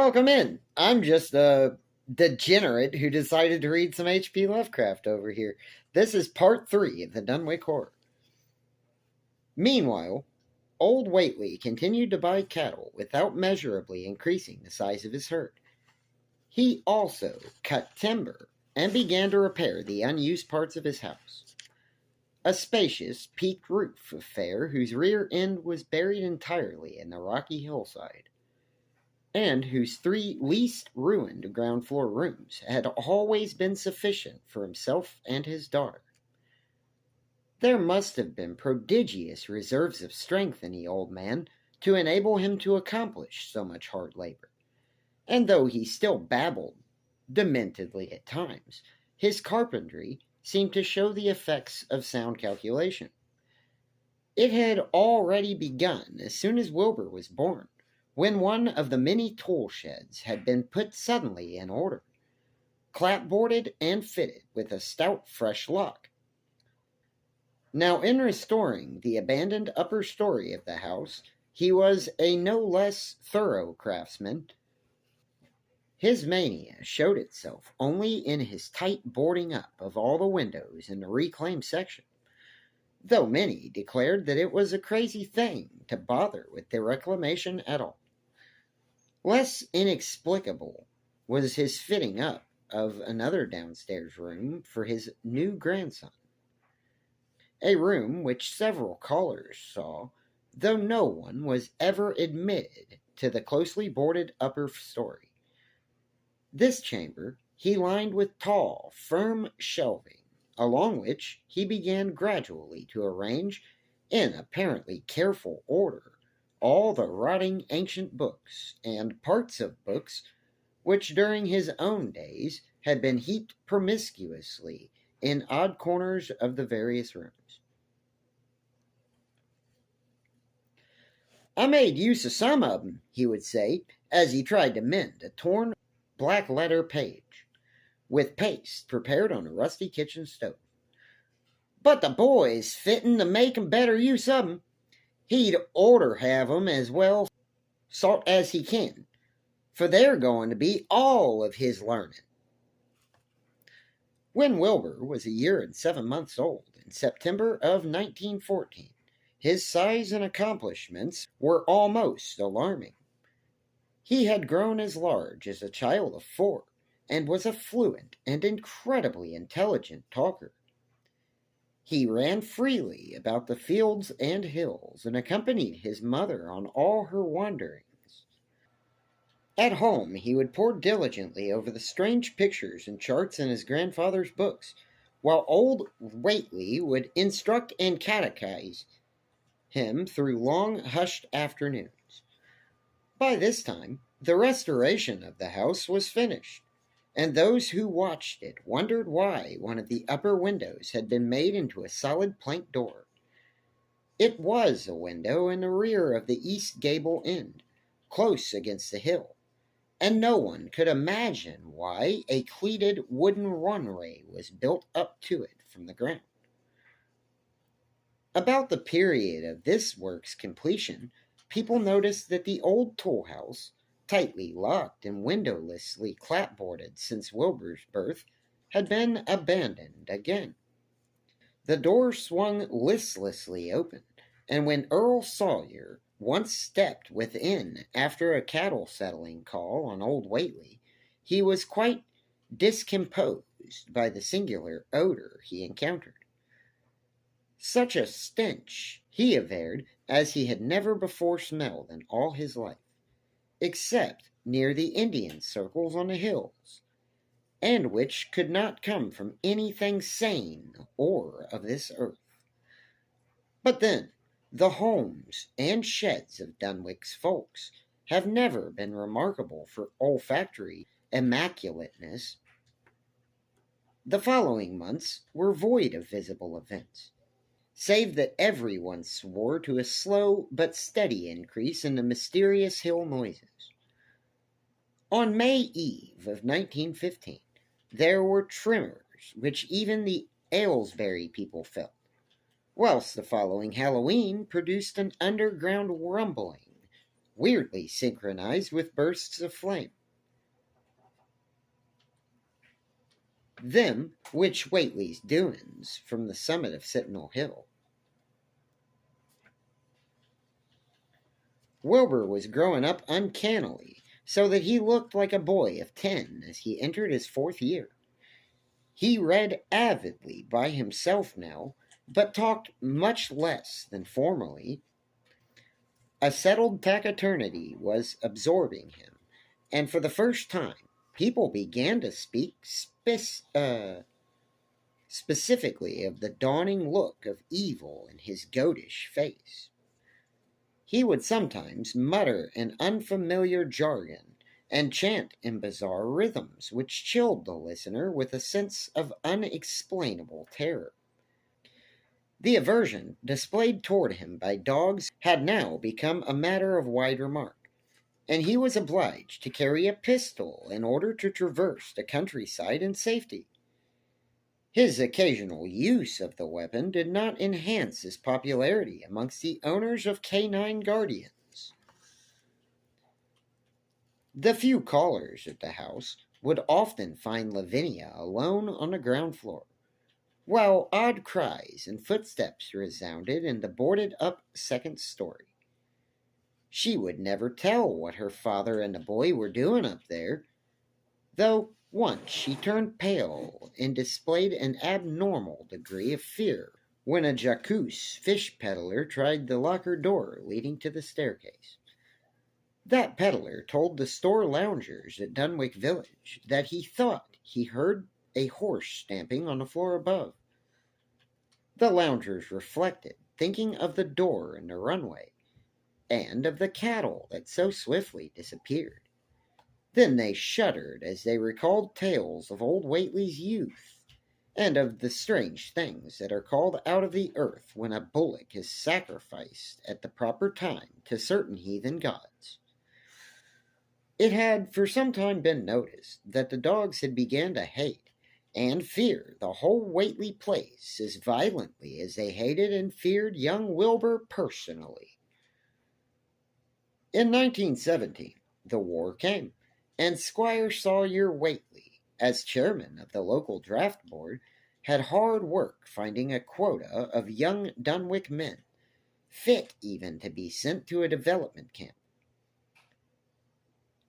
Welcome in. I'm just a degenerate who decided to read some H.P. Lovecraft over here. This is part 3 of the Dunwich Horror. Meanwhile, old Whateley continued to buy cattle without measurably increasing the size of his herd. He also cut timber and began to repair the unused parts of his house. A spacious, peaked roof affair whose rear end was buried entirely in the rocky hillside, and whose 3 least ruined ground floor rooms had always been sufficient for himself and his daughter. There must have been prodigious reserves of strength in the old man to enable him to accomplish so much hard labor, and though he still babbled dementedly at times, his carpentry seemed to show the effects of sound calculation. It had already begun as soon as Wilbur was born, when one of the many tool sheds had been put suddenly in order, clapboarded and fitted with a stout fresh lock. Now, in restoring the abandoned upper story of the house, he was a no less thorough craftsman. His mania showed itself only in his tight boarding up of all the windows in the reclaimed section, though many declared that it was a crazy thing to bother with the reclamation at all. Less inexplicable was his fitting up of another downstairs room for his new grandson, a room which several callers saw, though no one was ever admitted to the closely boarded upper story. This chamber he lined with tall, firm shelving, along which he began gradually to arrange, in apparently careful order, all the rotting ancient books and parts of books which during his own days had been heaped promiscuously in odd corners of the various rooms. "I made use of some of 'em," he would say, as he tried to mend a torn black letter page with paste prepared on a rusty kitchen stove. "But the boy's fittin' to make 'em better use of 'em. He'd orter have 'em as well sought as he can, for they're going to be all of his learning." When Wilbur was a year and 7 months old, in September of 1914, his size and accomplishments were almost alarming. He had grown as large as a child of 4, and was a fluent and incredibly intelligent talker. He ran freely about the fields and hills, and accompanied his mother on all her wanderings. At home he would pore diligently over the strange pictures and charts in his grandfather's books, while old Whateley would instruct and catechize him through long hushed afternoons. By this time the restoration of the house was finished, and those who watched it wondered why one of the upper windows had been made into a solid plank door. It was a window in the rear of the east gable end, close against the hill, and no one could imagine why a cleated wooden runway was built up to it from the ground. About the period of this work's completion, people noticed that the old tool house, tightly locked and windowlessly clapboarded since Wilbur's birth, had been abandoned again. The door swung listlessly open, and when Earl Sawyer once stepped within after a cattle settling call on old Whateley, he was quite discomposed by the singular odor he encountered. Such a stench, he averred, as he had never before smelled in all his life, except near the Indian circles on the hills, and which could not come from anything sane or of this earth. But then, the homes and sheds of Dunwich's folks have never been remarkable for olfactory immaculateness. The following months were void of visible events, save that everyone swore to a slow but steady increase in the mysterious hill noises. On May Eve of 1915, there were tremors which even the Aylesbury people felt, whilst the following Halloween produced an underground rumbling, weirdly synchronized with bursts of flame. Them which Whateley's doin's from the summit of Sentinel Hill. Wilbur was growing up uncannily, so that he looked like a boy of 10 as he entered his 4th year. He read avidly by himself now, but talked much less than formerly. A settled taciturnity was absorbing him, and for the first time, people began to speak specifically of the dawning look of evil in his goatish face. He would sometimes mutter in unfamiliar jargon and chant in bizarre rhythms which chilled the listener with a sense of unexplainable terror. The aversion displayed toward him by dogs had now become a matter of wide remark, and he was obliged to carry a pistol in order to traverse the countryside in safety. His occasional use of the weapon did not enhance his popularity amongst the owners of canine guardians. The few callers at the house would often find Lavinia alone on the ground floor, while odd cries and footsteps resounded in the boarded-up 2nd story. She would never tell what her father and the boy were doing up there, though once she turned pale and displayed an abnormal degree of fear when a jacuse fish peddler tried the locker door leading to the staircase. That peddler told the store loungers at Dunwich Village that he thought he heard a horse stamping on the floor above. The loungers reflected, thinking of the door in the runway, and of the cattle that so swiftly disappeared. Then they shuddered as they recalled tales of old Whateley's youth, and of the strange things that are called out of the earth when a bullock is sacrificed at the proper time to certain heathen gods. It had for some time been noticed that the dogs had begun to hate and fear the whole Whateley place as violently as they hated and feared young Wilbur personally. In 1917, the war came, and Squire Sawyer Whateley, as chairman of the local draft board, had hard work finding a quota of young Dunwich men, fit even to be sent to a development camp.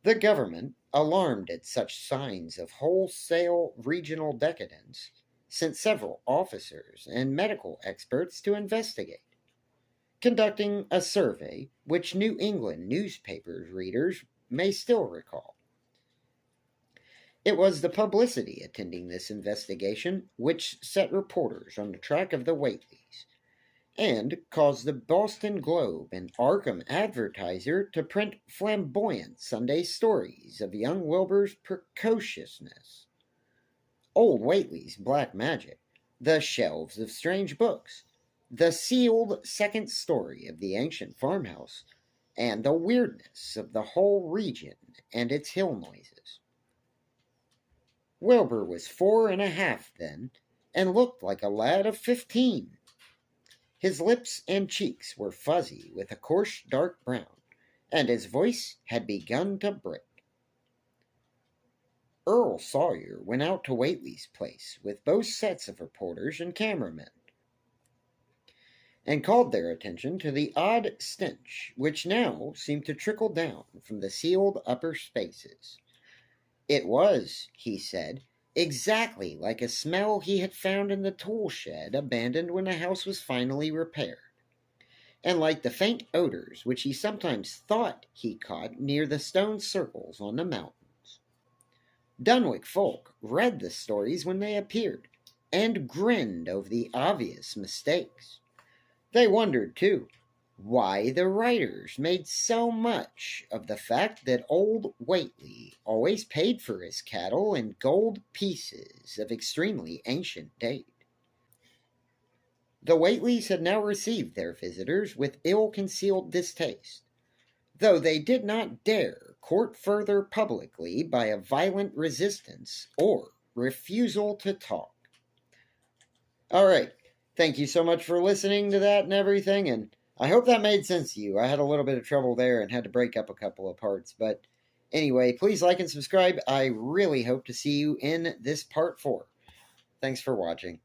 The government, alarmed at such signs of wholesale regional decadence, sent several officers and medical experts to investigate, conducting a survey which New England newspapers readers may still recall. It was the publicity attending this investigation which set reporters on the track of the Whateleys, and caused the Boston Globe and Arkham Advertiser to print flamboyant Sunday stories of young Wilbur's precociousness, old Whateley's black magic, the shelves of strange books, the sealed 2nd story of the ancient farmhouse, and the weirdness of the whole region and its hill noises. Wilbur was 4.5 then, and looked like a lad of 15. His lips and cheeks were fuzzy with a coarse dark brown, and his voice had begun to break. Earl Sawyer went out to Whateley's place with both sets of reporters and cameramen, and called their attention to the odd stench which now seemed to trickle down from the sealed upper spaces. It was, he said, exactly like a smell he had found in the tool shed abandoned when the house was finally repaired, and like the faint odors which he sometimes thought he caught near the stone circles on the mountains. Dunwich folk read the stories when they appeared, and grinned over the obvious mistakes. They wondered, too, why the writers made so much of the fact that old Whateley always paid for his cattle in gold pieces of extremely ancient date. The Whateleys had now received their visitors with ill-concealed distaste, though they did not dare court further publicly by a violent resistance or refusal to talk. All right, thank you so much for listening to that and everything, and I hope that made sense to you. I had a little bit of trouble there and had to break up a couple of parts. But anyway, please like and subscribe. I really hope to see you in this part 4. Thanks for watching.